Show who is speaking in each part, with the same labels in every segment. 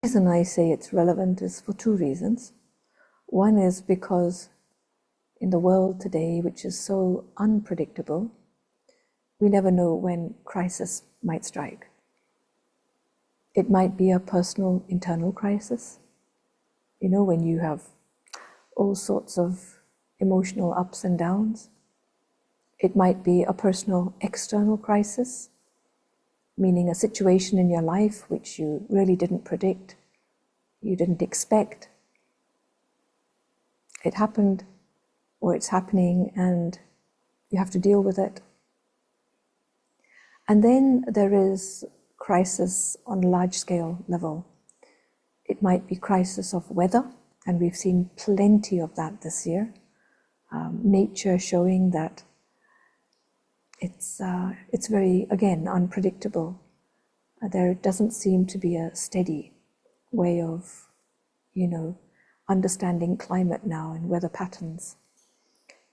Speaker 1: The reason I say it's relevant is for two reasons. One is because in the world today, which is so unpredictable, we never know when crisis might strike. It might be a personal internal crisis, when you have all sorts of emotional ups and downs. It might be a personal external crisis, meaning a situation in your life which you really didn't predict, you didn't expect. It happened, or it's happening, and you have to deal with it. And then there is crisis on a large-scale level. It might be crisis of weather, and we've seen plenty of that this year. Nature showing that it's very, again, unpredictable. There doesn't seem to be a steady way of, understanding climate now and weather patterns.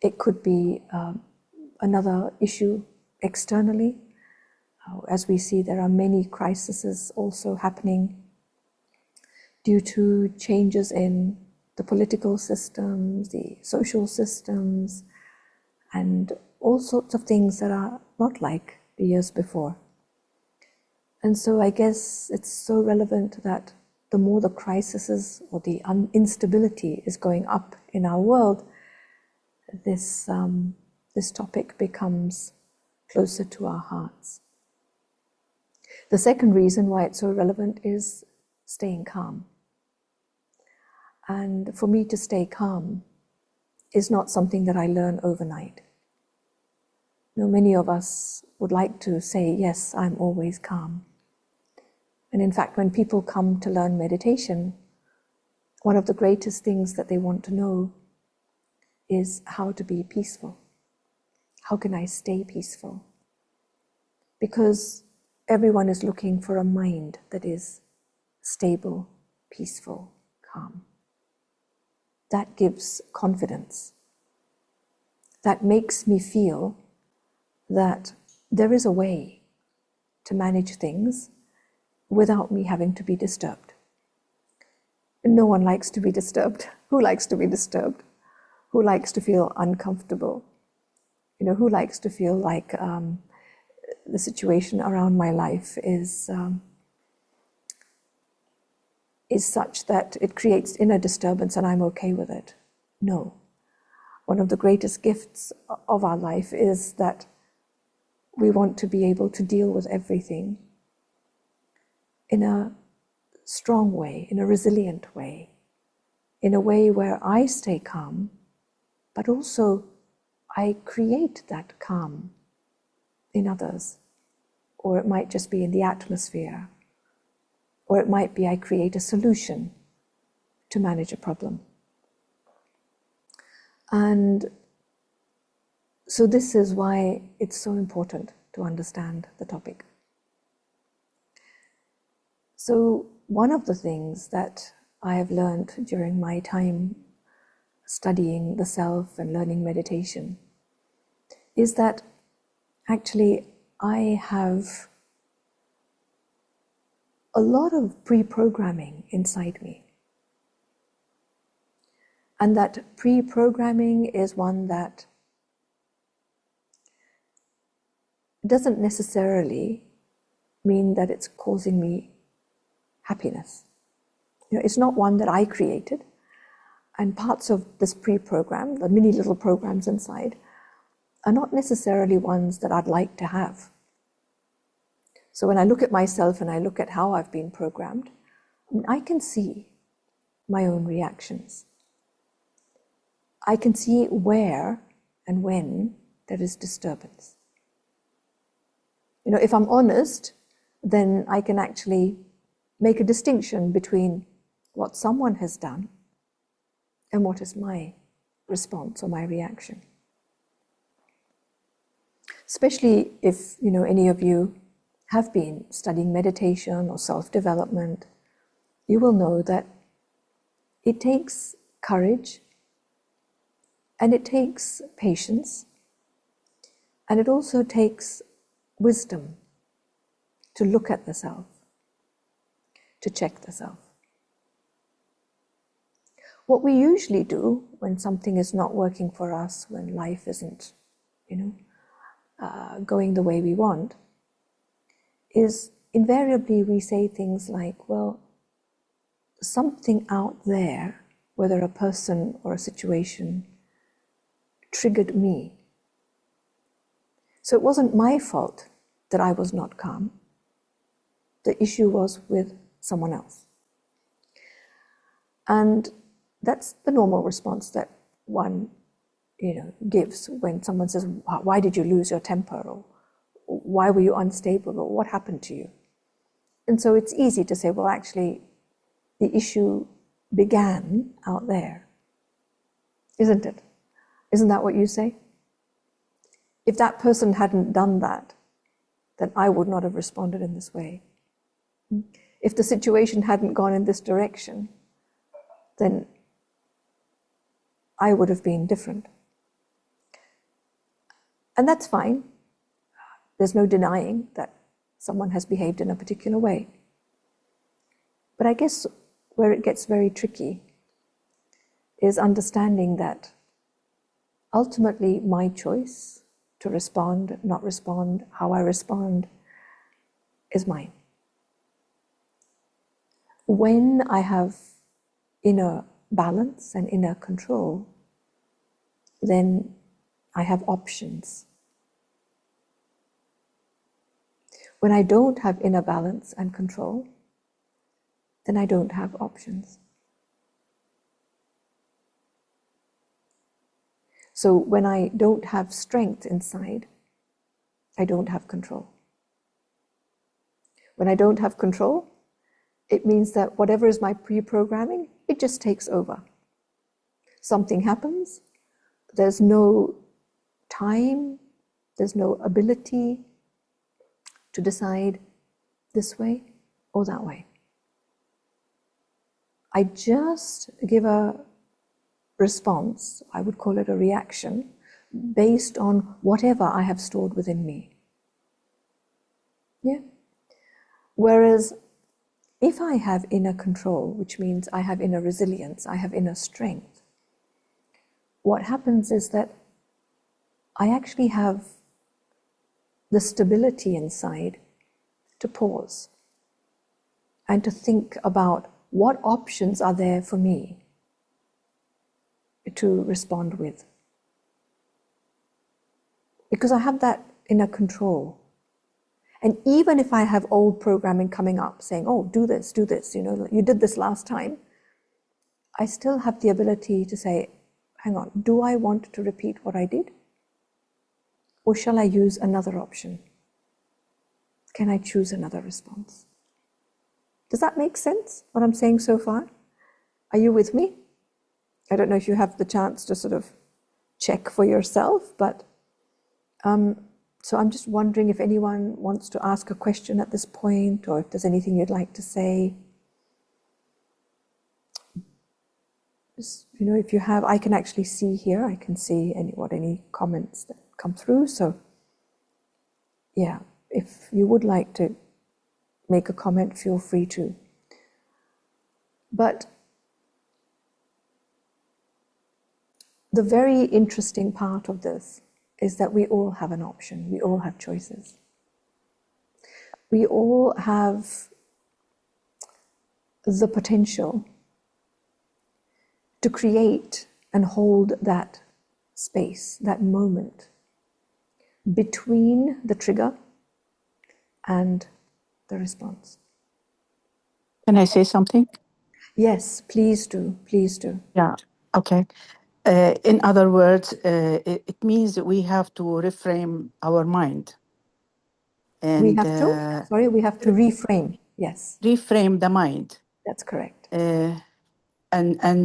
Speaker 1: It could be another issue externally. As we see, there are many crises also happening due to changes in the political systems, the social systems, and all sorts of things that are not like the years before. And so I guess it's so relevant that the more the crises or the instability is going up in our world, this topic becomes closer to our hearts. The second reason why it's so relevant is staying calm. And for me to stay calm is not something that I learn overnight. Many of us would like to say, yes, I'm always calm. And in fact, when people come to learn meditation, one of the greatest things that they want to know is how to be peaceful. How can I stay peaceful? Because everyone is looking for a mind that is stable, peaceful, calm. That gives confidence. That makes me feel that there is a way to manage things without me having to be disturbed. No one likes to be disturbed. Who likes to be disturbed? Who likes to feel uncomfortable? Who likes to feel like the situation around my life is such that it creates inner disturbance and I'm okay with it? No. One of the greatest gifts of our life is that we want to be able to deal with everything in a strong way, in a resilient way, in a way where I stay calm, but also I create that calm in others. Or it might just be in the atmosphere. Or it might be I create a solution to manage a problem. And so this is why it's so important to understand the topic. So one of the things that I have learned during my time studying the self and learning meditation is that actually I have a lot of pre-programming inside me. And that pre-programming is one that doesn't necessarily mean that it's causing me happiness. It's not one that I created. And parts of this pre-program, the many little programs inside, are not necessarily ones that I'd like to have. So when I look at myself and I look at how I've been programmed, I can see my own reactions. I can see where and when there is disturbance. If I'm honest, then I can actually make a distinction between what someone has done and what is my response or my reaction. Especially if, any of you have been studying meditation or self-development, you will know that it takes courage and it takes patience and it also takes wisdom to look at the self, to check the self. What we usually do when something is not working for us, when life isn't, going the way we want, is invariably we say things like, well, something out there, whether a person or a situation, triggered me. So it wasn't my fault that I was not calm. The issue was with someone else. And that's the normal response that one, gives when someone says, why did you lose your temper? Or why were you unstable? Or what happened to you? And so it's easy to say, well, actually, the issue began out there. Isn't it? Isn't that what you say? If that person hadn't done that, then I would not have responded in this way. If the situation hadn't gone in this direction, then I would have been different. And that's fine. There's no denying that someone has behaved in a particular way. But I guess where it gets very tricky is understanding that ultimately my choice to respond, not respond, how I respond, is mine. When I have inner balance and inner control, then I have options. When I don't have inner balance and control, then I don't have options. So when I don't have strength inside, I don't have control. When I don't have control, it means that whatever is my pre-programming, it just takes over. Something happens, there's no time, there's no ability to decide this way or that way. I just give a response, I would call it a reaction, based on whatever I have stored within me. Yeah? Whereas if I have inner control, which means I have inner resilience, I have inner strength, what happens is that I actually have the stability inside to pause and to think about what options are there for me to respond with. Because I have that inner control. And even if I have old programming coming up saying, oh, do this, you did this last time, I still have the ability to say, hang on, do I want to repeat what I did? Or shall I use another option? Can I choose another response? Does that make sense, what I'm saying so far? Are you with me? I don't know if you have the chance to sort of check for yourself, but so I'm just wondering if anyone wants to ask a question at this point, or if there's anything you'd like to say. Just, if you have, I can actually see here, I can see any comments that come through. So yeah, if you would like to make a comment, feel free to. But the very interesting part of this is that we all have an option. We all have choices. We all have the potential to create and hold that space, that moment between the trigger and the response.
Speaker 2: Can I say something?
Speaker 1: Yes, please do. Please do.
Speaker 2: Yeah, okay. In other words, it means that we have to reframe our mind. And
Speaker 1: we have to reframe. Yes.
Speaker 2: Reframe the mind.
Speaker 1: That's correct.
Speaker 2: And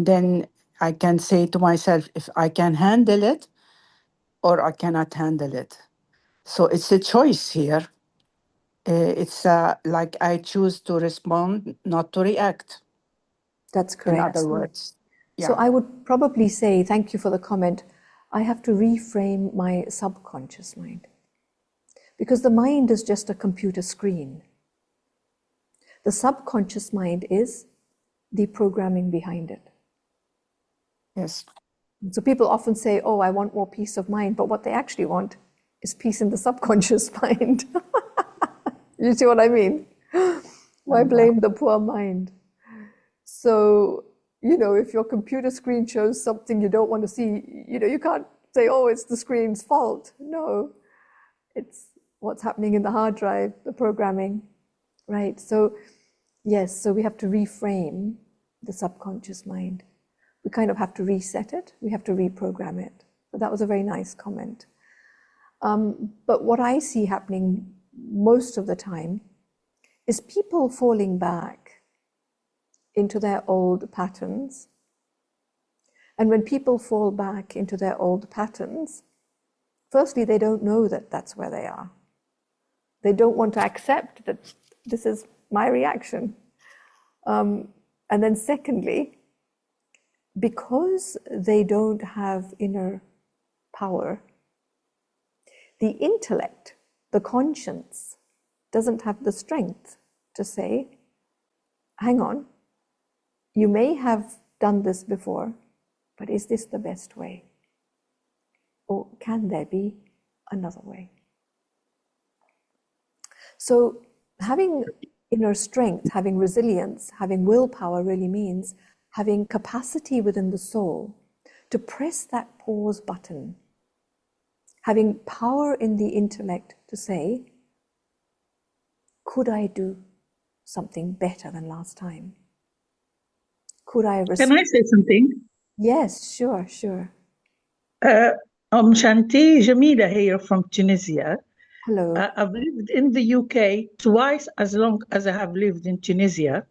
Speaker 2: then I can say to myself, if I can handle it or I cannot handle it. So it's a choice here. It's like I choose to respond, not to react.
Speaker 1: That's correct.
Speaker 2: In other words. Yeah.
Speaker 1: So I would probably say, thank you for the comment, I have to reframe my subconscious mind. Because the mind is just a computer screen. The subconscious mind is the programming behind it.
Speaker 2: Yes.
Speaker 1: So people often say, oh, I want more peace of mind, but what they actually want is peace in the subconscious mind. You see what I mean? Why blame the poor mind? So, if your computer screen shows something you don't want to see, you can't say, oh, it's the screen's fault. No, it's what's happening in the hard drive, the programming, right? So, yes, so we have to reframe the subconscious mind. We kind of have to reset it. We have to reprogram it. So that was a very nice comment. But what I see happening most of the time is people falling back into their old patterns. And when people fall back into their old patterns, firstly, they don't know that that's where they are. They don't want to accept that this is my reaction. And then secondly, because they don't have inner power, the intellect, the conscience, doesn't have the strength to say, hang on, you may have done this before, but is this the best way? Or can there be another way? So having inner strength, having resilience, having willpower really means having capacity within the soul to press that pause button, having power in the intellect to say, could I do something better than last time? Could I
Speaker 3: Can I say something?
Speaker 1: Yes, sure.
Speaker 3: Shanti Jamila here from Tunisia.
Speaker 1: Hello.
Speaker 3: I've lived in the UK twice as long as I have lived in Tunisia,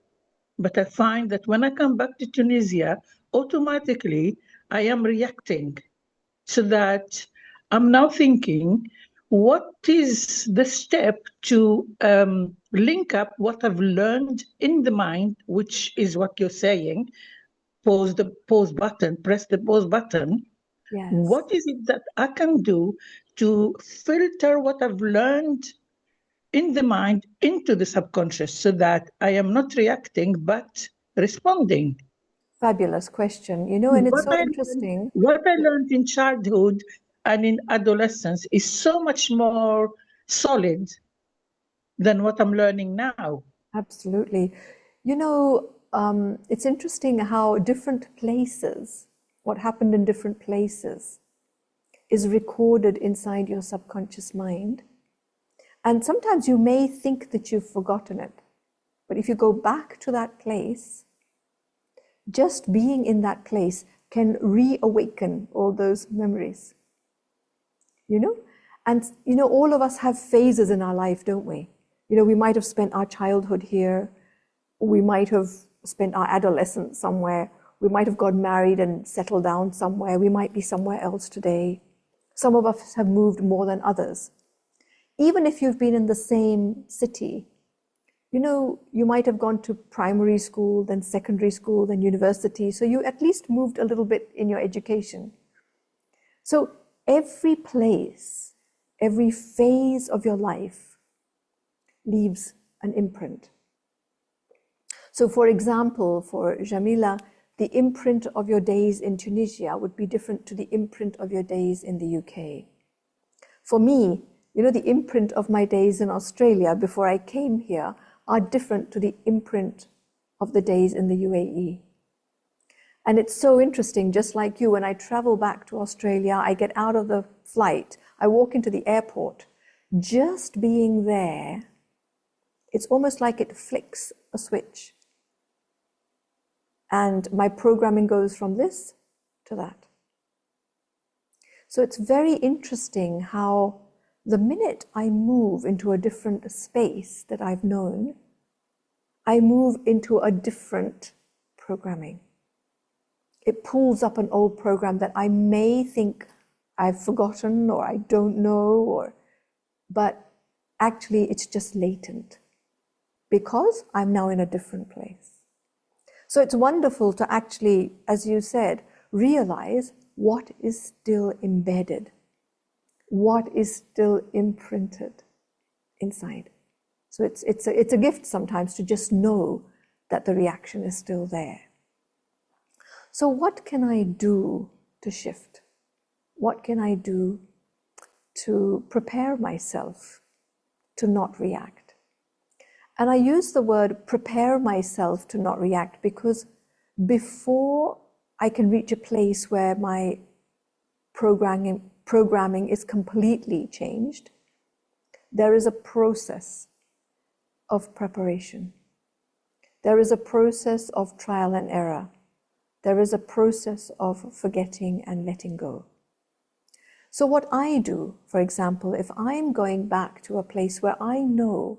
Speaker 3: but I find that when I come back to Tunisia, automatically I am reacting, so that I'm now thinking, what is the step to link up what I've learned in the mind, which is what you're saying, press the pause button.
Speaker 1: Yes.
Speaker 3: What is it that I can do to filter what I've learned in the mind into the subconscious so that I am not reacting but responding?
Speaker 1: Fabulous question. And it's so interesting.
Speaker 3: What I learned in childhood and in adolescence is so much more solid than what I'm learning now.
Speaker 1: Absolutely. It's interesting how different places, what happened in different places, is recorded inside your subconscious mind. And sometimes you may think that you've forgotten it. But if you go back to that place, just being in that place can reawaken all those memories. And all of us have phases in our life, don't we? We might have spent our childhood here. We might have spent our adolescence somewhere. We might have got married and settled down somewhere. We might be somewhere else today. Some of us have moved more than others. Even if you've been in the same city, you might have gone to primary school, then secondary school, then university. So you at least moved a little bit in your education. So every place, every phase of your life leaves an imprint. So for example, for Jamila, the imprint of your days in Tunisia would be different to the imprint of your days in the UK. For me, the imprint of my days in Australia before I came here are different to the imprint of the days in the UAE. And it's so interesting, just like you, when I travel back to Australia, I get out of the flight, I walk into the airport, just being there, it's almost like it flicks a switch. And my programming goes from this to that. So it's very interesting how the minute I move into a different space that I've known, I move into a different programming. It pulls up an old program that I may think I've forgotten or I don't know, but actually it's just latent because I'm now in a different place. So it's wonderful to actually, as you said, realize what is still embedded, what is still imprinted inside. So it's a gift sometimes to just know that the reaction is still there. So what can I do to shift? What can I do to prepare myself to not react? And I use the word prepare myself to not react because before I can reach a place where my programming is completely changed, there is a process of preparation. There is a process of trial and error. There is a process of forgetting and letting go. So what I do, for example, if I'm going back to a place where I know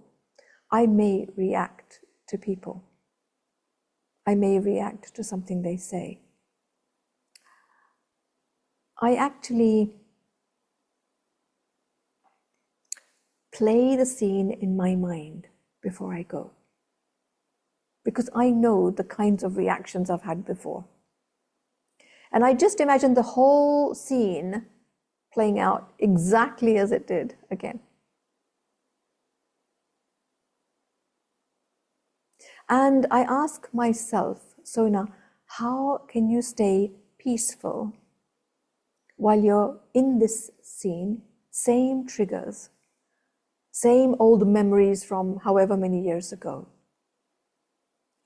Speaker 1: I may react to people, I may react to something they say, I actually play the scene in my mind before I go, because I know the kinds of reactions I've had before. And I just imagine the whole scene playing out exactly as it did again. And I ask myself, Sona, how can you stay peaceful while you're in this scene? Same triggers, same old memories from however many years ago.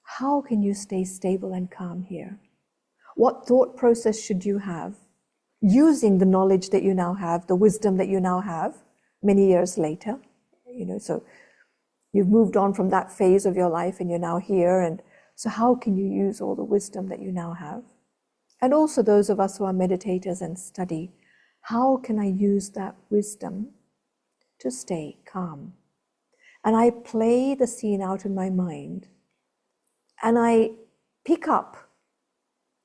Speaker 1: How can you stay stable and calm here? What thought process should you have using the knowledge that you now have, the wisdom that you now have many years later? So you've moved on from that phase of your life and you're now here. And so how can you use all the wisdom that you now have? And also those of us who are meditators and study, how can I use that wisdom to stay calm? And I play the scene out in my mind and I pick up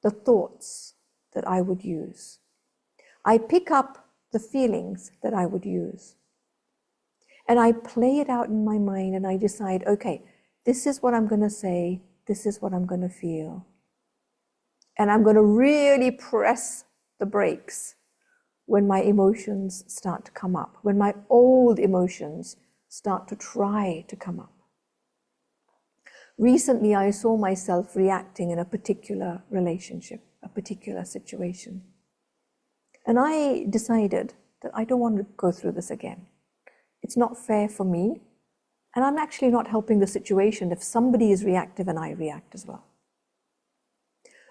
Speaker 1: the thoughts that I would use. I pick up the feelings that I would use. And I play it out in my mind and I decide, okay, this is what I'm going to say, this is what I'm going to feel. And I'm going to really press the brakes when my emotions start to come up, when my old emotions start to try to come up. Recently, I saw myself reacting in a particular relationship, a particular situation. And I decided that I don't want to go through this again. It's not fair for me. And I'm actually not helping the situation if somebody is reactive and I react as well.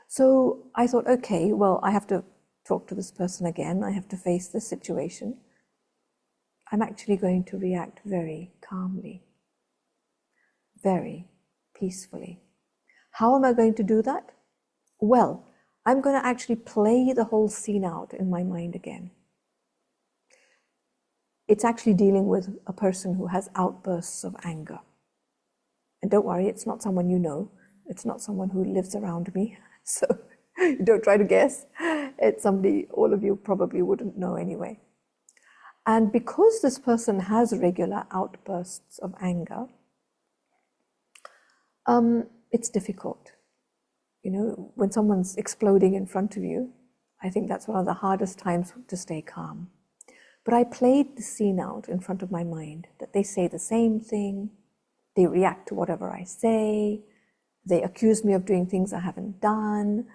Speaker 1: So I thought, okay, well, I have to talk to this person again. I have to face this situation. I'm actually going to react very calmly, very peacefully. How am I going to do that? Well, I'm going to actually play the whole scene out in my mind again. It's actually dealing with a person who has outbursts of anger. And don't worry, it's not someone you know. It's not someone who lives around me. So don't try to guess. It's somebody all of you probably wouldn't know anyway. And because this person has regular outbursts of anger, it's difficult. When someone's exploding in front of you, I think that's one of the hardest times to stay calm. But I played the scene out in front of my mind, that they say the same thing, they react to whatever I say, they accuse me of doing things I haven't done,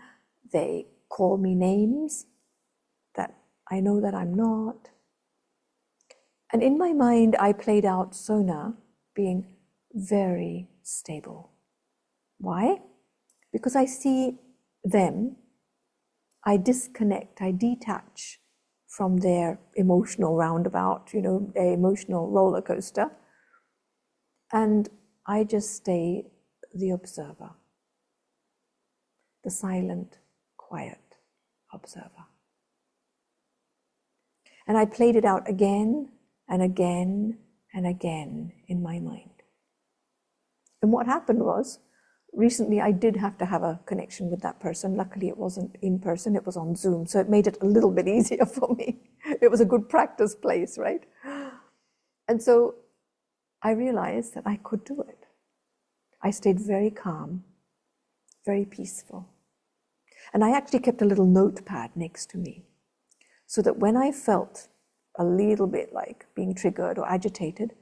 Speaker 1: they call me names that I know that I'm not. And in my mind, I played out Sona being very stable. Why? Because I see them, I disconnect, I detach from their emotional roundabout, their emotional roller coaster, and I just stay the observer, the silent, quiet observer. And I played it out again and again and again in my mind. And what happened was, recently I did have to have a connection with that person. Luckily it wasn't in person, it was on Zoom, so it made it a little bit easier for me. It was a good practice place, right? And so I realized that I could do it. I stayed very calm, very peaceful. And I actually kept a little notepad next to me, so that when I felt a little bit like being triggered or agitated,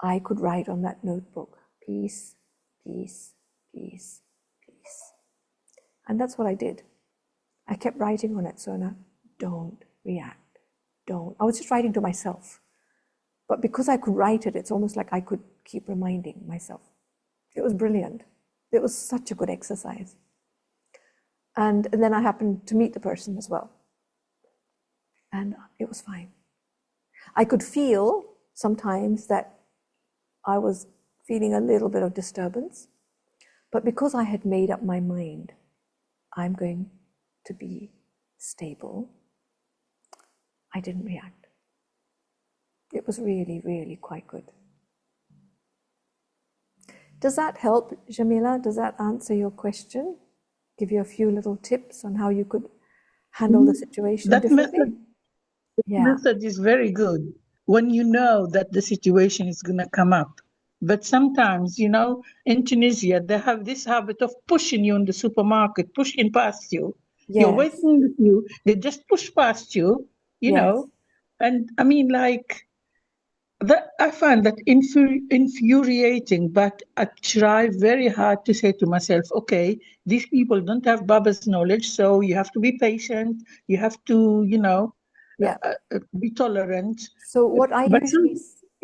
Speaker 1: I could write on that notebook, peace, peace, peace, peace. And that's what I did. I kept writing on it, Sona, don't react, don't. I was just writing to myself. But because I could write it, it's almost like I could keep reminding myself. It was brilliant. It was such a good exercise. And then I happened to meet the person as well. And it was fine. I could feel sometimes that I was feeling a little bit of disturbance. But because I had made up my mind, I'm going to be stable, I didn't react. It was really, really quite good. Does that help, Jamila? Does that answer your question? Give you a few little tips on how you could handle the situation
Speaker 3: That
Speaker 1: differently?
Speaker 3: method is very good when you know that the situation is going to come up. But sometimes, you know, in Tunisia, they have this habit of pushing you in the supermarket, pushing past you. You're
Speaker 1: Yes.
Speaker 3: waiting with you, they just push past you, you
Speaker 1: Yes.
Speaker 3: know. And I mean, like, that I find that infuriating, but I try very hard to say to myself, okay, these people don't have Baba's knowledge, so you have to be patient, you have to, you know,
Speaker 1: Yeah.
Speaker 3: be tolerant.
Speaker 1: So what I
Speaker 3: But
Speaker 1: usually,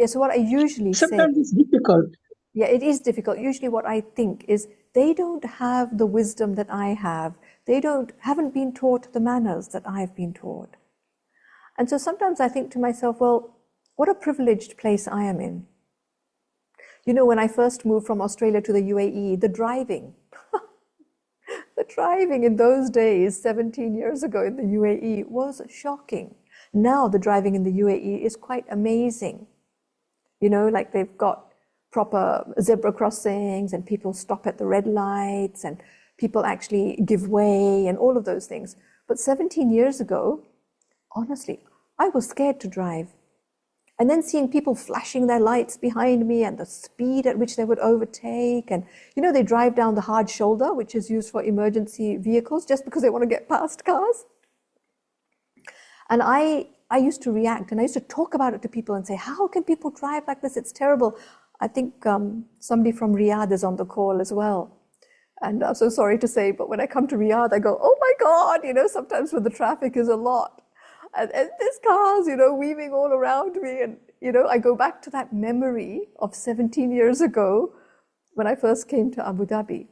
Speaker 1: so what I usually say,
Speaker 3: sometimes it's difficult.
Speaker 1: yeah, it is difficult. Usually what I think is they don't have the wisdom that I have. They haven't been taught the manners that I've been taught. And so sometimes I think to myself, well, what a privileged place I am in. You know, when I first moved from Australia to the UAE, the driving in those days, 17 years ago in the UAE, was shocking. Now the driving in the UAE is quite amazing. You know, like they've got proper zebra crossings and people stop at the red lights and people actually give way and all of those things. But 17 years ago, honestly, I was scared to drive. And then seeing people flashing their lights behind me and the speed at which they would overtake. And, you know, they drive down the hard shoulder, which is used for emergency vehicles, just because they want to get past cars. And I used to react and I used to talk about it to people and say, how can people drive like this? It's terrible. I think somebody from Riyadh is on the call as well. And I'm so sorry to say, but when I come to Riyadh, I go, oh my God, you know, sometimes when the traffic is a lot. And there's cars, you know, weaving all around me. And, you know, I go back to that memory of 17 years ago when I first came to Abu Dhabi.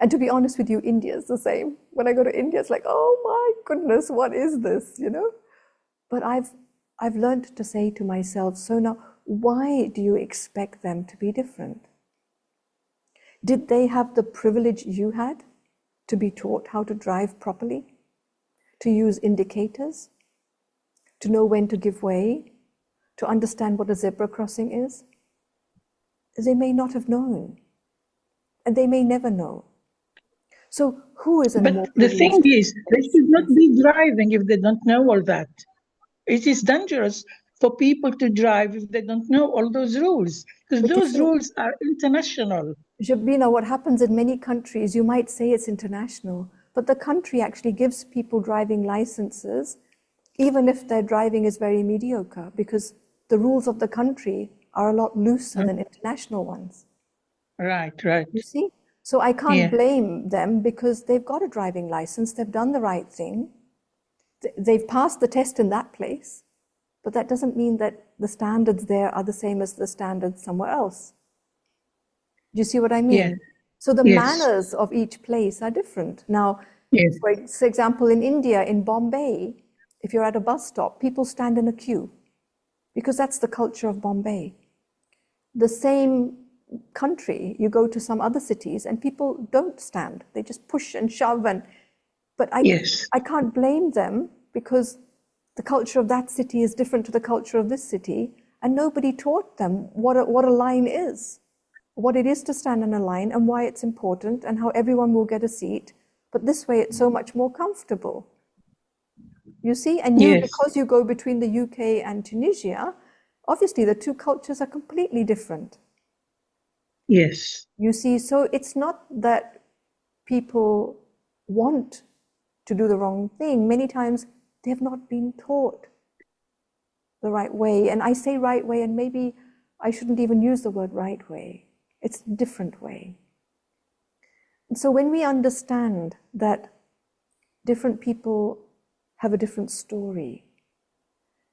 Speaker 1: And to be honest with you, India is the same. When I go to India, it's like, oh my goodness, what is this, you know? But I've learned to say to myself, so now, why do you expect them to be different? Did they have the privilege you had to be taught how to drive properly? To use indicators, to know when to give way, to understand what a zebra crossing is? They may not have known, and they may never know. So who is in a more
Speaker 3: But the thing
Speaker 1: privileged
Speaker 3: is, they
Speaker 1: place?
Speaker 3: should not be driving if they don't know all that. It is dangerous for people to drive if they don't know all those rules, because
Speaker 1: But you
Speaker 3: those
Speaker 1: see,
Speaker 3: rules are international.
Speaker 1: Jabina, what happens in many countries, you might say it's international, but the country actually gives people driving licenses, even if their driving is very mediocre, because the rules of the country are a lot looser than international ones.
Speaker 3: Right, right.
Speaker 1: You see? So I can't
Speaker 3: Yeah.
Speaker 1: blame them because they've got a driving license, they've done the right thing, they've passed the test in that place, but that doesn't mean that the standards there are the same as the standards somewhere else. Do you see what I mean?
Speaker 3: Yeah.
Speaker 1: So the
Speaker 3: Yes.
Speaker 1: manners of each place are different. Now,
Speaker 3: Yes.
Speaker 1: for example, in India, in Bombay, if you're at a bus stop, people stand in a queue because that's the culture of Bombay. The same country, you go to some other cities and people don't stand. They just push and shove. But
Speaker 3: Yes.
Speaker 1: I can't blame them because the culture of that city is different to the culture of this city, and nobody taught them what a line is, what it is to stand in a line and why it's important and how everyone will get a seat. But this way it's so much more comfortable. You see? And
Speaker 3: Yes.
Speaker 1: because you go between the UK and Tunisia, obviously the two cultures are completely different.
Speaker 3: Yes.
Speaker 1: You see, so it's not that people want to do the wrong thing. Many times they have not been taught the right way. And I say right way, and maybe I shouldn't even use the word right way. It's a different way. And so when we understand that different people have a different story.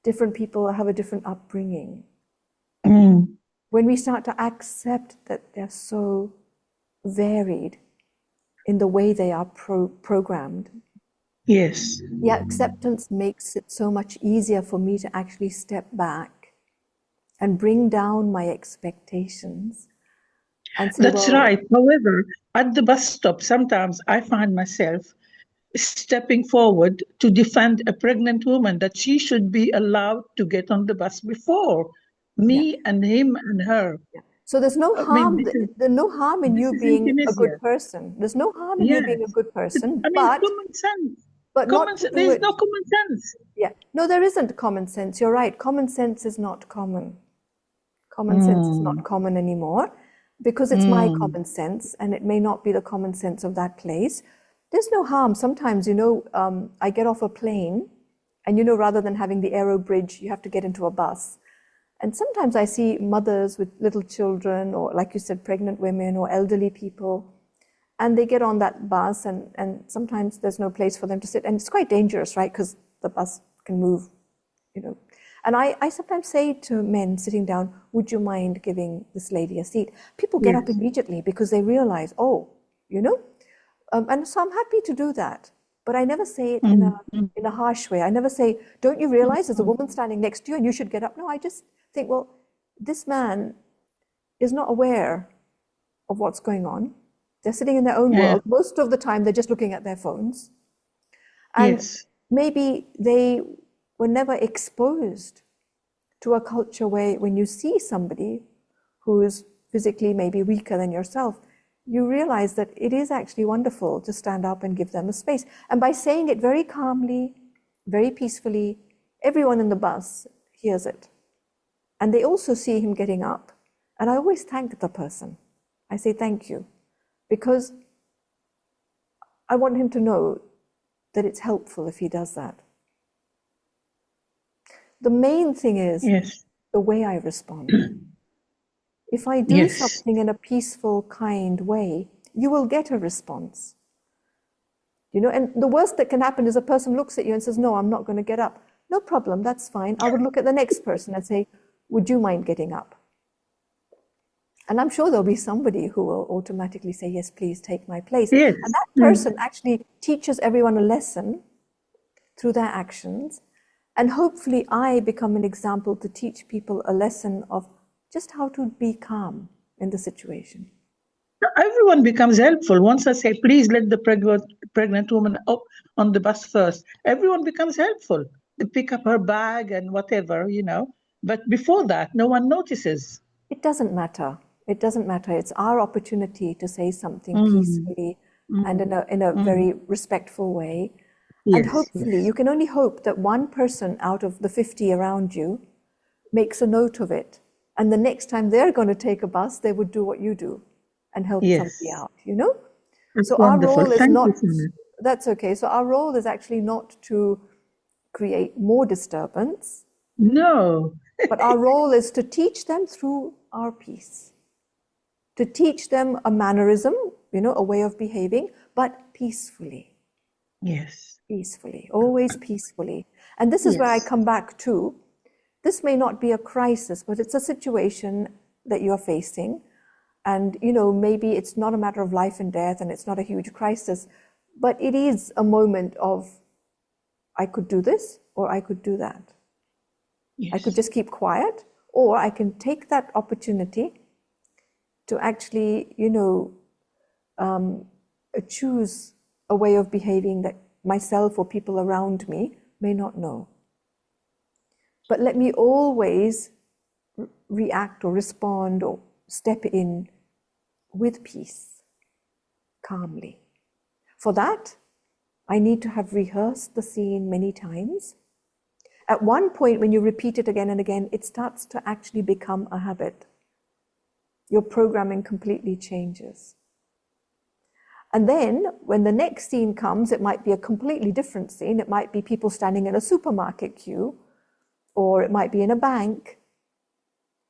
Speaker 1: Different people have a different upbringing. When we start to accept that they're so varied in the way they are programmed,
Speaker 3: Yes.
Speaker 1: the acceptance makes it so much easier for me to actually step back and bring down my expectations and say,
Speaker 3: That's
Speaker 1: well,
Speaker 3: right. However, at the bus stop, sometimes I find myself stepping forward to defend a pregnant woman that she should be allowed to get on the bus before me and him and her.
Speaker 1: yeah. So there's no
Speaker 3: I mean,
Speaker 1: harm. There's no harm in you
Speaker 3: this is in
Speaker 1: being a good
Speaker 3: Tunisia.
Speaker 1: person. There's no harm in you being a
Speaker 3: Yes.
Speaker 1: good person,
Speaker 3: I mean, common sense.
Speaker 1: but not to do
Speaker 3: There's
Speaker 1: it.
Speaker 3: no common sense.
Speaker 1: Yeah. No, there isn't common sense. You're right. Common sense is not common. Common sense is not common anymore because it's my common sense and it may not be the common sense of that place. There's no harm. Sometimes, I get off a plane and, rather than having the aero bridge, you have to get into a bus. And sometimes I see mothers with little children or, like you said, pregnant women or elderly people, and they get on that bus and sometimes there's no place for them to sit. And it's quite dangerous, right? Because the bus can move, And I sometimes say to men sitting down, would you mind giving this lady a seat? People get up immediately because they realize, and so I'm happy to do that. But I never say it in a harsh way. I never say, don't you realize there's a woman standing next to you and you should get up? No, I just think, well, this man is not aware of what's going on. They're sitting in their own world. Most of the time, they're just looking at their phones. And maybe they were never exposed to a culture where when you see somebody who is physically maybe weaker than yourself, you realize that it is actually wonderful to stand up and give them a space. And by saying it very calmly, very peacefully, everyone in the bus hears it. And they also see him getting up. And I always thank the person. I say thank you, because I want him to know that it's helpful if he does that. The main thing is the way I respond. If I do something in a peaceful, kind way, you will get a response. And the worst that can happen is a person looks at you and says, no, I'm not going to get up. No problem, that's fine. I would look at the next person and say, would you mind getting up? And I'm sure there'll be somebody who will automatically say, yes, please take my place.
Speaker 3: Yes.
Speaker 1: And that person actually teaches everyone a lesson through their actions. And hopefully I become an example to teach people a lesson of just how to be calm in the situation.
Speaker 3: Everyone becomes helpful. Once I say, please let the pregnant woman up on the bus first, everyone becomes helpful. They pick up her bag and whatever, But before that, no one notices.
Speaker 1: It doesn't matter. It doesn't matter. It's our opportunity to say something peacefully and in a very respectful way. And hopefully, you can only hope that one person out of the 50 around you makes a note of it. And the next time they're going to take a bus, they would do what you do and help somebody out,
Speaker 3: That's
Speaker 1: so
Speaker 3: wonderful.
Speaker 1: our role is
Speaker 3: Thank
Speaker 1: not,
Speaker 3: you.
Speaker 1: that's okay. So our role is actually not to create more disturbance.
Speaker 3: No.
Speaker 1: But our role is to teach them through our peace, to teach them a mannerism, a way of behaving, but peacefully.
Speaker 3: Yes.
Speaker 1: Peacefully, always peacefully. And this is where I come back to. This may not be a crisis, but it's a situation that you're facing. And, maybe it's not a matter of life and death and it's not a huge crisis, but it is a moment of, I could do this or I could do that.
Speaker 3: Yes.
Speaker 1: I could just keep quiet, or I can take that opportunity to actually, choose a way of behaving that myself or people around me may not know. But let me always react or respond or step in with peace, calmly. For that, I need to have rehearsed the scene many times. At one point, when you repeat it again and again, it starts to actually become a habit. Your programming completely changes. And then when the next scene comes, it might be a completely different scene. It might be people standing in a supermarket queue, or it might be in a bank.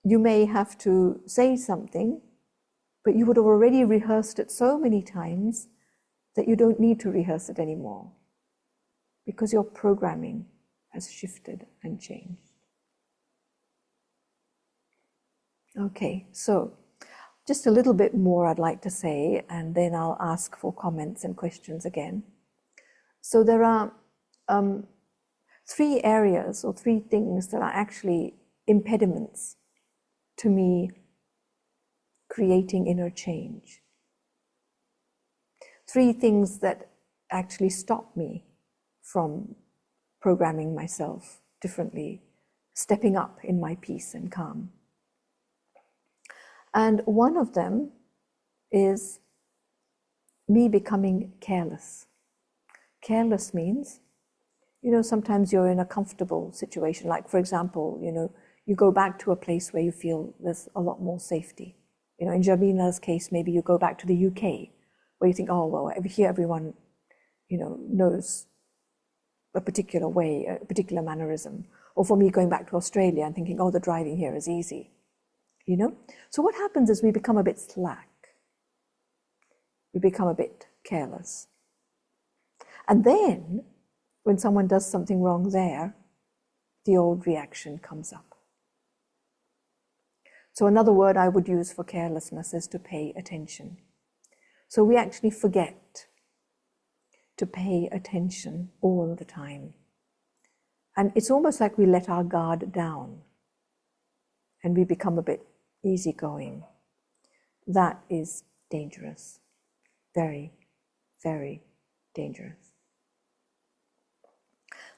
Speaker 1: You may have to say something, but you would have already rehearsed it so many times that you don't need to rehearse it anymore. because your programming has shifted and changed. Okay, so just a little bit more I'd like to say, and then I'll ask for comments and questions again. So there are 3 areas or 3 things that are actually impediments to me creating inner change. 3 things that actually stop me from programming myself differently, stepping up in my peace and calm. And one of them is me becoming careless. Careless means, sometimes you're in a comfortable situation. Like, for example, you go back to a place where you feel there's a lot more safety. In Jabina's case, maybe you go back to the UK, where you think, oh, well, here everyone, knows a particular way, a particular mannerism. Or for me, going back to Australia and thinking, oh, the driving here is easy. So what happens is we become a bit slack. We become a bit careless. And then, when someone does something wrong there, the old reaction comes up. So another word I would use for carelessness is to pay attention. So we actually forget to pay attention all the time. And it's almost like we let our guard down and we become a bit easygoing. That is dangerous. Very, very dangerous.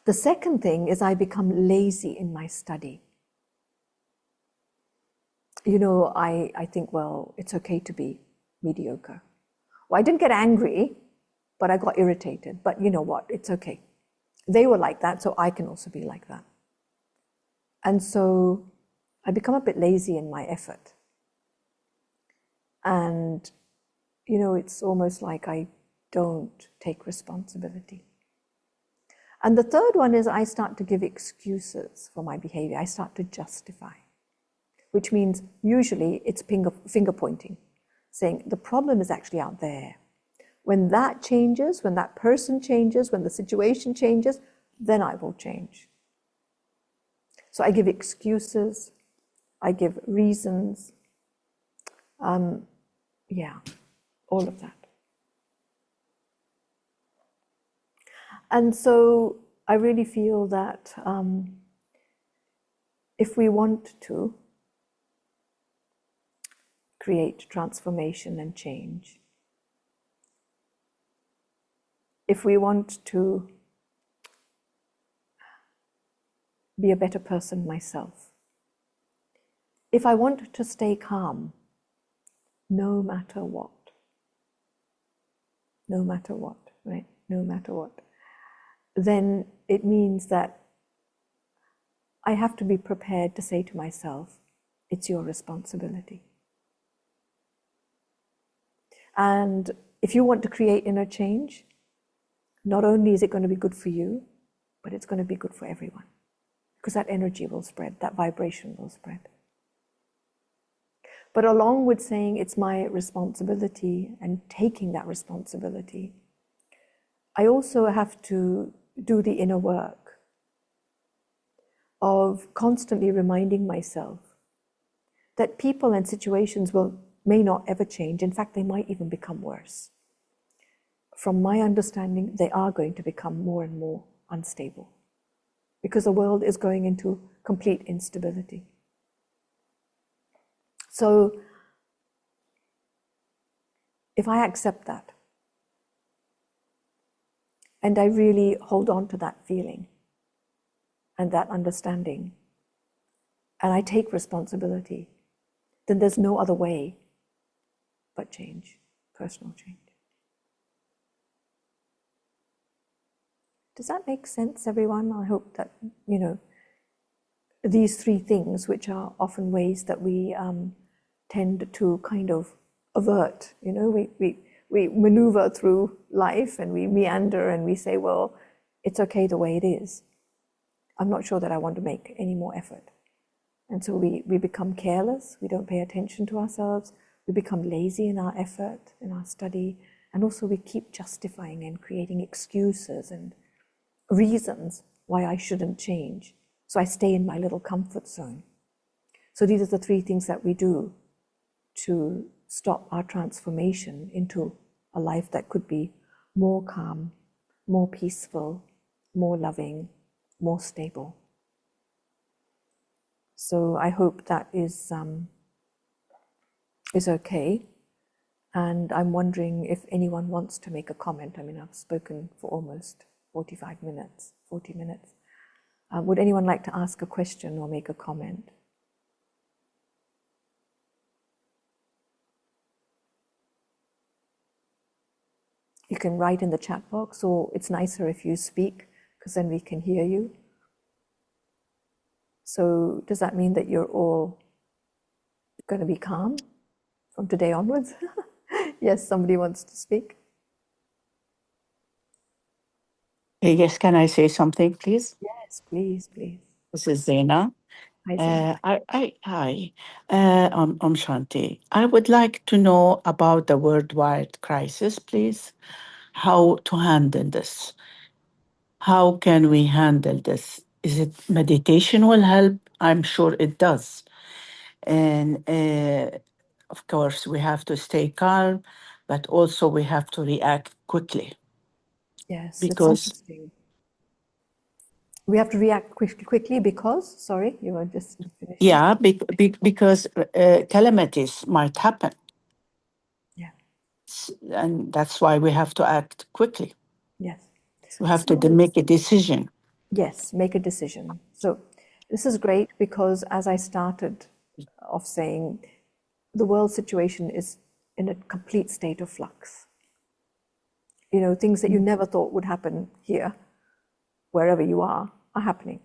Speaker 1: The second thing is I become lazy in my study. I think, well, it's okay to be mediocre. Well, I didn't get angry, but I got irritated. But you know what? It's okay. They were like that, so I can also be like that. And so I become a bit lazy in my effort. And, it's almost like I don't take responsibility. And the third one is I start to give excuses for my behavior. I start to justify, which means usually it's finger pointing, saying the problem is actually out there. When that changes, when that person changes, when the situation changes, then I will change. So I give excuses, I give reasons, all of that. And so I really feel that if we want to create transformation and change, if we want to be a better person myself, if I want to stay calm, no matter what, right? No matter what, then it means that I have to be prepared to say to myself, it's your responsibility. And if you want to create inner change, not only is it going to be good for you, but it's going to be good for everyone. Because that energy will spread, that vibration will spread. But along with saying it's my responsibility and taking that responsibility, I also have to do the inner work of constantly reminding myself that people and situations may not ever change. In fact, they might even become worse. From my understanding, they are going to become more and more unstable because the world is going into complete instability. So if I accept that, and I really hold on to that feeling and that understanding, and I take responsibility, then there's no other way but change, personal change. Does that make sense, everyone? I hope that, these 3 things, which are often ways that we tend to kind of avert, we maneuver through life and we meander and we say, well, it's okay the way it is. I'm not sure that I want to make any more effort. And so we become careless, we don't pay attention to ourselves, we become lazy in our effort, in our study, and also we keep justifying and creating excuses and reasons why I shouldn't change. So I stay in my little comfort zone. So these are the three things that we do to stop our transformation into a life that could be more calm, more peaceful, more loving, more stable. So I hope that is okay. And I'm wondering if anyone wants to make a comment. I mean, I've spoken for almost 45 minutes, 40 minutes. Would anyone like to ask a question or make a comment? You can write in the chat box, or it's nicer if you speak, because then we can hear you. So does that mean that you're all going to be calm from today onwards? Yes, somebody wants to speak.
Speaker 2: Yes, can I say something, please?
Speaker 1: Yes, please, please.
Speaker 2: This is Zaina.
Speaker 1: Hi, Zaina.
Speaker 2: Hi, I'm Shanti. I would like to know about the worldwide crisis, please. How to handle this? How can we handle this? Is it meditation will help? I'm sure it does. And of course, we have to stay calm, but also we have to react quickly.
Speaker 1: Yes, it's
Speaker 2: Because,
Speaker 1: interesting. We have to react quickly because, sorry, you were just finishing.
Speaker 2: yeah, because calamities might happen.
Speaker 1: Yeah,
Speaker 2: And that's why we have to act quickly.
Speaker 1: yes.
Speaker 2: We have
Speaker 1: So,
Speaker 2: to make a decision.
Speaker 1: yes, make a decision. So this is great because as I started off saying, the world situation is in a complete state of flux. You know, things that you never thought would happen here, wherever you are happening.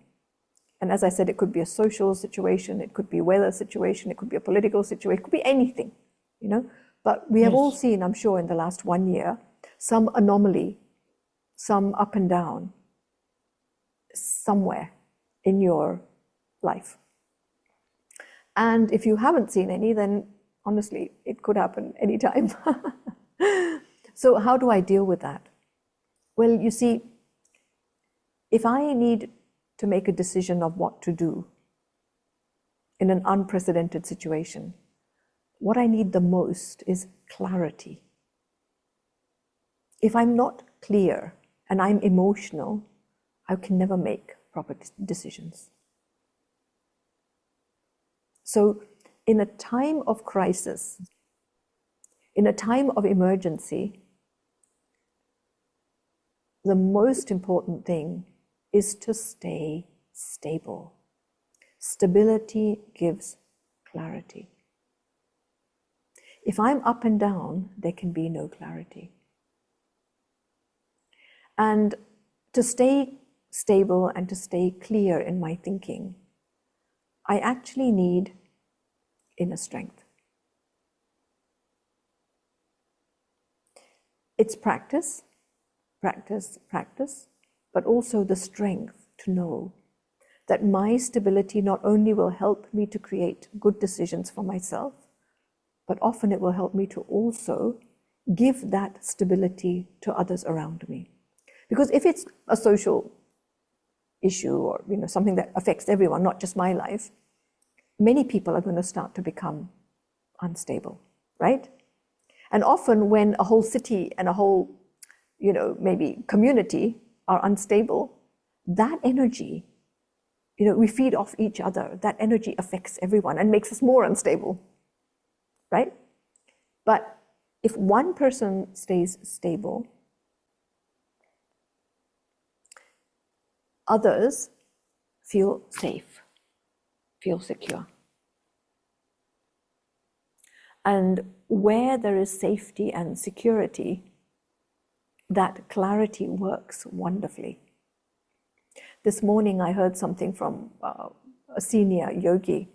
Speaker 1: And as I said, it could be a social situation, it could be a weather situation, it could be a political situation, it could be anything, you know. But we have all seen, I'm sure, in the last 1 year, some anomaly, some up and down, somewhere in your life. And if you haven't seen any, then honestly, it could happen anytime. So how do I deal with that? Well, you see, if I need to make a decision of what to do in an unprecedented situation, what I need the most is clarity. If I'm not clear and I'm emotional, I can never make proper decisions. So in a time of crisis, in a time of emergency, the most important thing is to stay stable. Stability gives clarity. If I'm up and down, there can be no clarity. And to stay stable and to stay clear in my thinking, I actually need inner strength. It's practice, practice, practice, but also the strength to know that my stability not only will help me to create good decisions for myself, but often it will help me to also give that stability to others around me. Because if it's a social issue or something that affects everyone, not just my life, many people are going to start to become unstable, right? And often when a whole city and a whole, maybe community are unstable, that energy, we feed off each other. That energy affects everyone and makes us more unstable, right? But if one person stays stable, others feel safe, feel secure. And where there is safety and security, that clarity works wonderfully. This morning I heard something from a senior yogi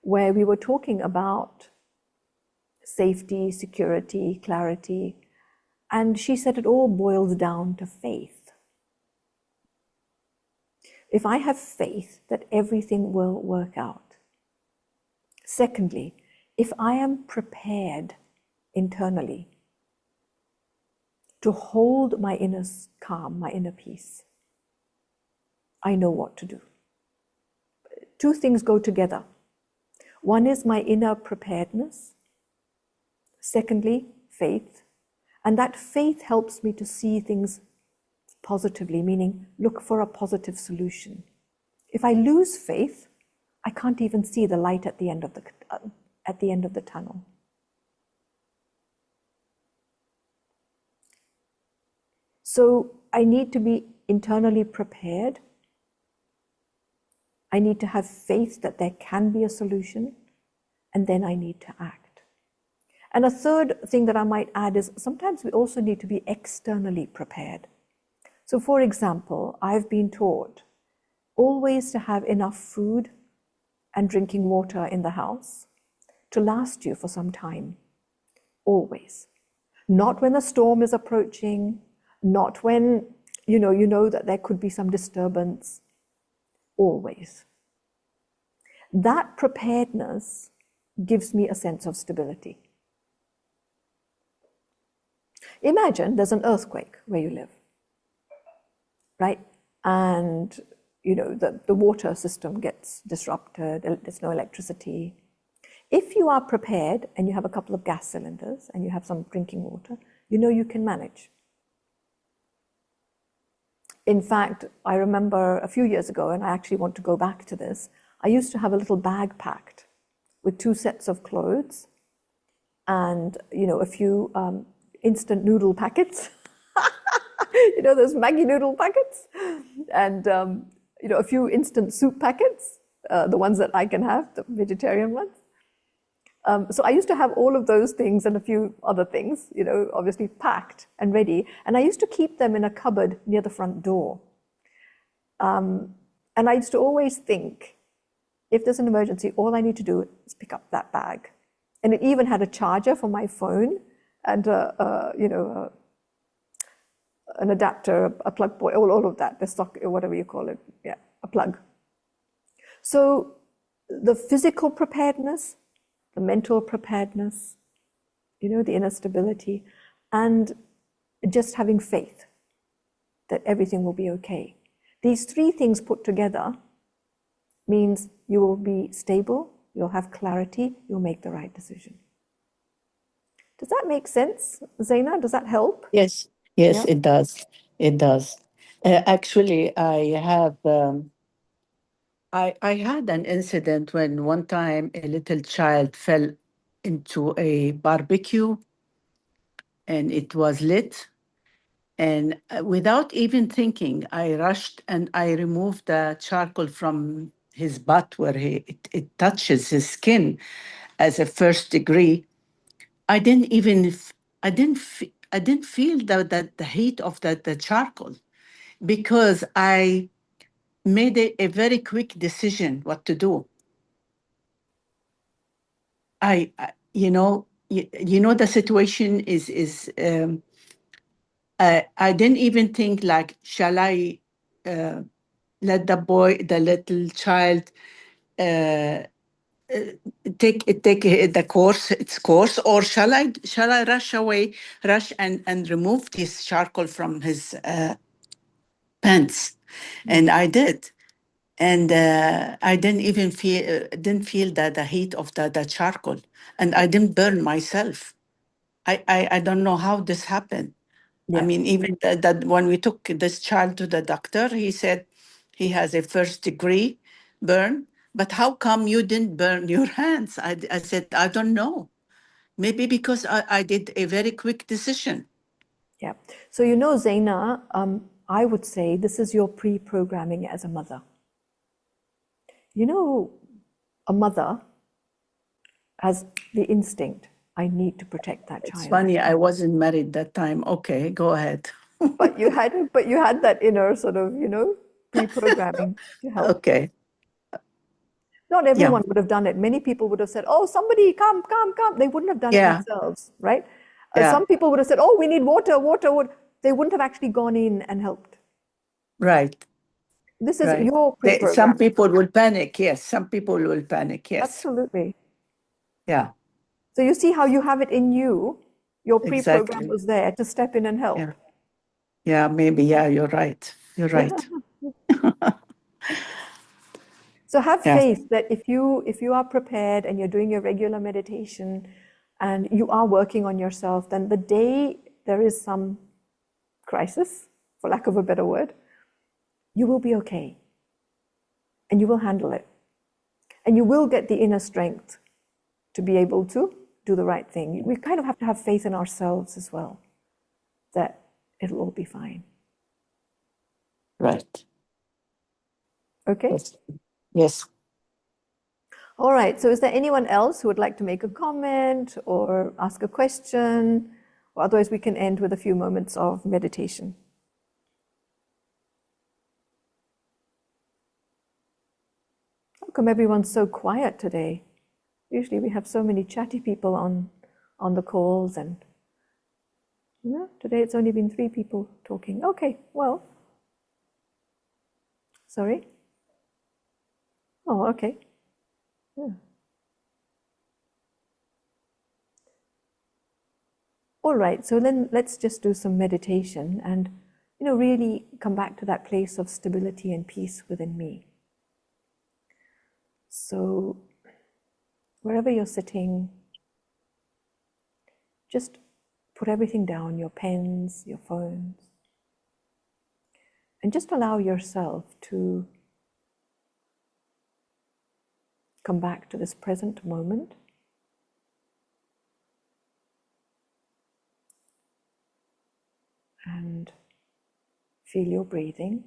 Speaker 1: where we were talking about safety, security, clarity, and she said it all boils down to faith. If I have faith that everything will work out. Secondly, if I am prepared internally to hold my inner calm, my inner peace, I know what to do. Two things go together. One is my inner preparedness. Secondly, faith. And that faith helps me to see things positively, meaning look for a positive solution. If I lose faith, I can't even see the light at the end of the tunnel. So I need to be internally prepared. I need to have faith that there can be a solution, and then I need to act. And a third thing that I might add is sometimes we also need to be externally prepared. So for example, I've been taught always to have enough food and drinking water in the house to last you for some time. Always. Not when a storm is approaching, not when you know that there could be some disturbance. Always. That preparedness gives me a sense of stability. Imagine there's an earthquake where you live, right? And the water system gets disrupted, there's no electricity. If you are prepared and you have a couple of gas cylinders and you have some drinking water, you can manage. In fact, I remember a few years ago, and I actually want to go back to this, I used to have a little bag packed with 2 sets of clothes and, a few instant noodle packets, those Maggi noodle packets, and, a few instant soup packets, the ones that I can have, the vegetarian ones. So I used to have all of those things and a few other things, obviously packed and ready. And I used to keep them in a cupboard near the front door. And I used to always think, if there's an emergency, all I need to do is pick up that bag. And it even had a charger for my phone and, an adapter, a plug point, all of that, the socket, whatever you call it, yeah, a plug. So the physical preparedness, the mental preparedness, the inner stability, and just having faith that everything will be okay. These 3 things put together means you will be stable, you'll have clarity, you'll make the right decision. Does that make sense, Zaina? Does that help?
Speaker 2: Yes,
Speaker 1: Yeah.
Speaker 2: it does. It does. Actually, I have. I had an incident when one time a little child fell into a barbecue and it was lit. And without even thinking, I rushed and I removed the charcoal from his butt where it touches his skin as a first degree. I didn't feel the heat of the charcoal because I made a very quick decision what to do. The situation is I didn't even think like, shall I let the little child take its course, or shall I rush and remove this charcoal from his pants? And I did. And I didn't feel the heat of the charcoal, and I didn't burn myself. I don't know how this happened.
Speaker 1: Yeah.
Speaker 2: I mean, even that when we took this child to the doctor, he said he has a first degree burn. But how come you didn't burn your hands? I said, I don't know. Maybe because I did a very quick decision.
Speaker 1: Yeah. So, Zaina, I would say this is your pre-programming as a mother. A mother has the instinct, I need to protect that child.
Speaker 2: It's funny, I wasn't married that time. Okay, go ahead.
Speaker 1: But you had that inner sort of, pre-programming to help.
Speaker 2: Okay.
Speaker 1: Not everyone would have done it. Many people would have said, oh, somebody come. They wouldn't have done it themselves, right? Some people would have said, oh, we need water. They wouldn't have actually gone in and helped.
Speaker 2: Right.
Speaker 1: This is your pre-program.
Speaker 2: Some people will panic, yes. Some people will panic, yes.
Speaker 1: Absolutely.
Speaker 2: Yeah.
Speaker 1: So you see how you have it in you. Your pre-program
Speaker 2: Exactly.
Speaker 1: was there to step in and help.
Speaker 2: Yeah, maybe. Yeah, you're right. You're right.
Speaker 1: So have
Speaker 2: Yes.
Speaker 1: faith that if you are prepared and you're doing your regular meditation and you are working on yourself, then the day there is some crisis, for lack of a better word, you will be okay. And you will handle it. And you will get the inner strength to be able to do the right thing. We kind of have to have faith in ourselves as well, that it'll all be fine.
Speaker 2: Right.
Speaker 1: Okay?
Speaker 2: Yes. Yes.
Speaker 1: All right, so is there anyone else who would like to make a comment or ask a question? Or otherwise, we can end with a few moments of meditation. How come everyone's so quiet today? Usually we have so many chatty people on the calls, and today it's only been 3 people talking. Okay, well, sorry. Oh, okay. Yeah. All right, so then let's just do some meditation and, really come back to that place of stability and peace within me. So wherever you're sitting, just put everything down, your pens, your phones, and just allow yourself to come back to this present moment. And feel your breathing.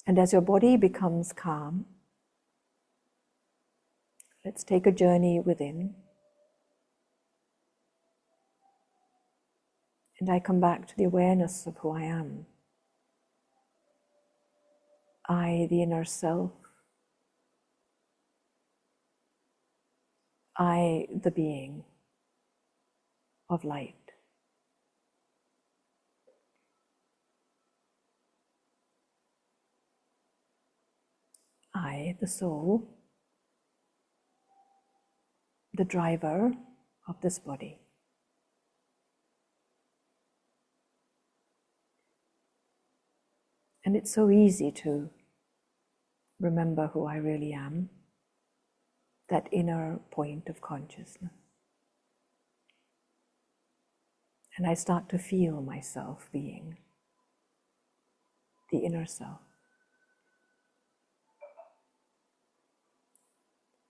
Speaker 1: And as your body becomes calm, let's take a journey within. And I come back to the awareness of who I am. I, the inner self. I, the being of light. I, the soul, the driver of this body. And it's so easy to remember who I really am, that inner point of consciousness. And I start to feel myself being the inner self.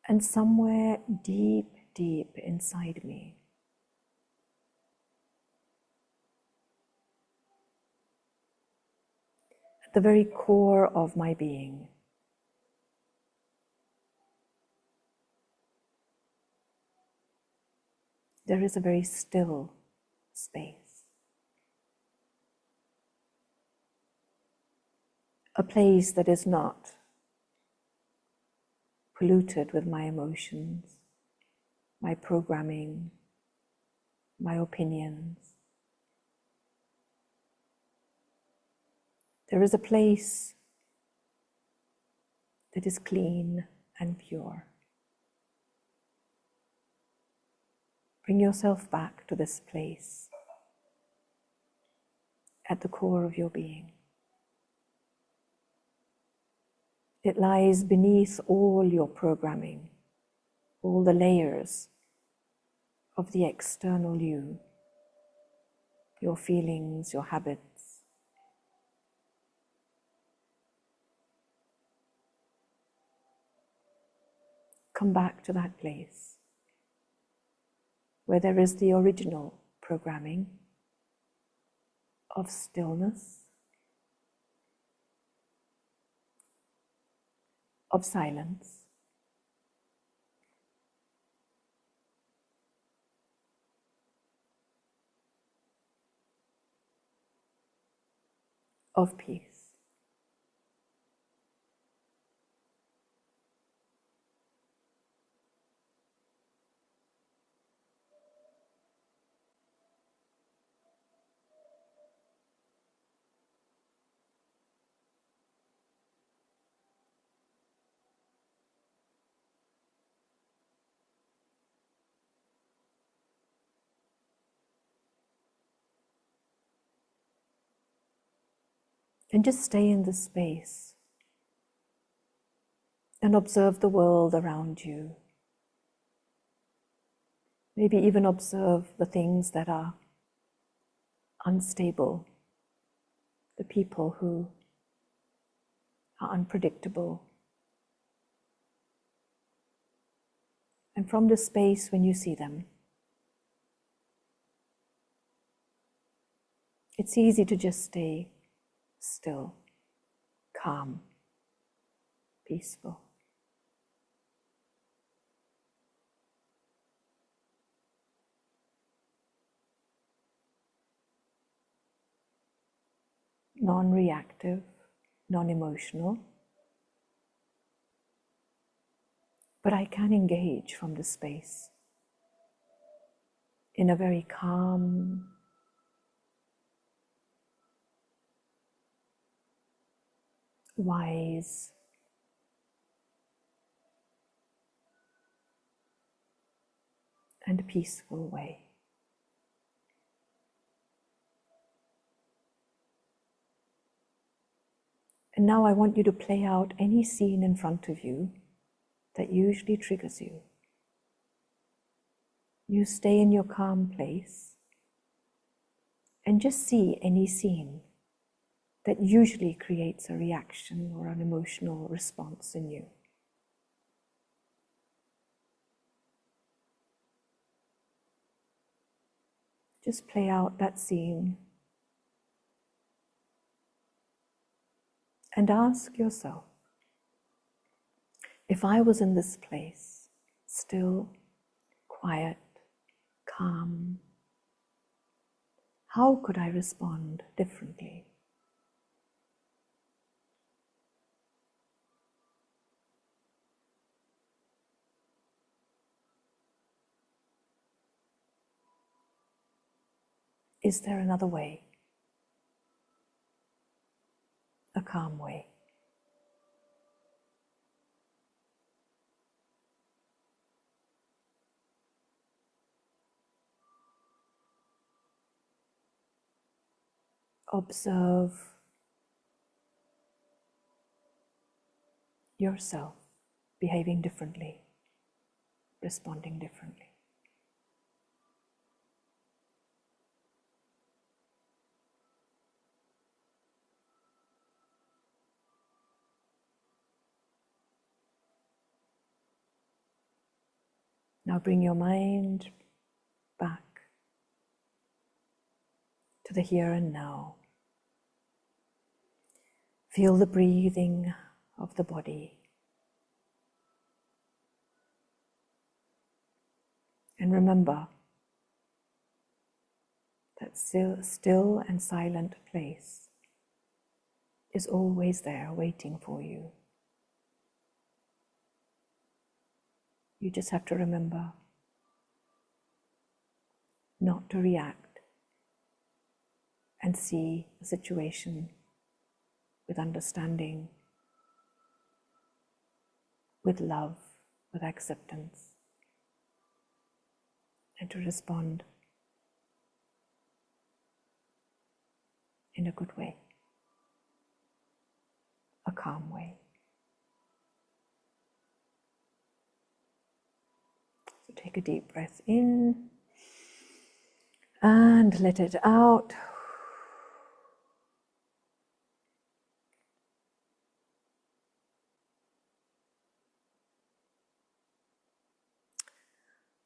Speaker 1: And somewhere deep, deep inside me, at the very core of my being, there is a very still space. A place that is not polluted with my emotions, my programming, my opinions. There is a place that is clean and pure. Bring yourself back to this place at the core of your being. It lies beneath all your programming, all the layers of the external you, your feelings, your habits. Come back to that place where there is the original programming of stillness, of silence, of peace. And just stay in this space and observe the world around you. Maybe even observe the things that are unstable, the people who are unpredictable. And from this space, when you see them, it's easy to just stay still, calm, peaceful. Non-reactive, non-emotional. But I can engage from this space in a very calm, wise, and peaceful way. And now I want you to play out any scene in front of you that usually triggers you. You stay in your calm place and just see any scene that usually creates a reaction or an emotional response in you. Just play out that scene and ask yourself, if I was in this place, still, quiet, calm, how could I respond differently? Is there another way? A calm way? Observe yourself behaving differently, responding differently. Now bring your mind back to the here and now. Feel the breathing of the body. And remember that still and silent place is always there waiting for you. You just have to remember not to react and see the situation with understanding, with love, with acceptance, and to respond in a good way, a calm way. So take a deep breath in and let it out.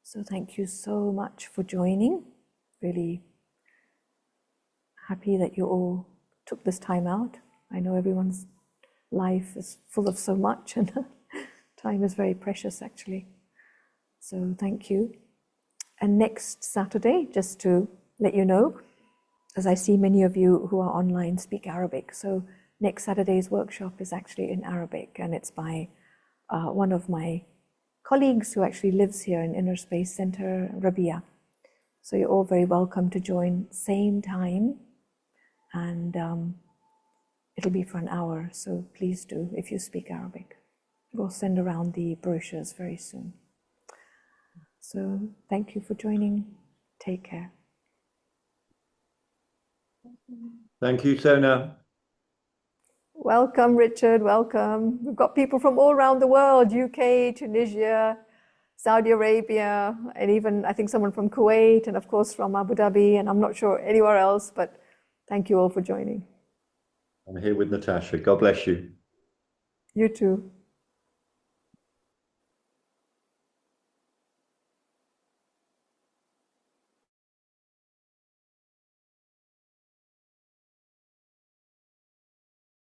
Speaker 1: So thank you so much for joining. Really happy that you all took this time out. I know everyone's life is full of so much and time is very precious actually. So thank you. And next Saturday, just to let you know, as I see many of you who are online speak Arabic, so next Saturday's workshop is actually in Arabic, and it's by one of my colleagues who actually lives here in Inner Space Center, Rabia. So you're all very welcome to join same time, and it'll be for an hour, so please do if you speak Arabic. We'll send around the brochures very soon. So thank you for joining. Take care.
Speaker 4: Thank you, Sona.
Speaker 1: Welcome, Richard. Welcome. We've got people from all around the world, UK, Tunisia, Saudi Arabia, and even I think someone from Kuwait, and of course from Abu Dhabi, and I'm not sure anywhere else, but thank you all for joining.
Speaker 4: I'm here with Natasha. God bless you.
Speaker 1: You too.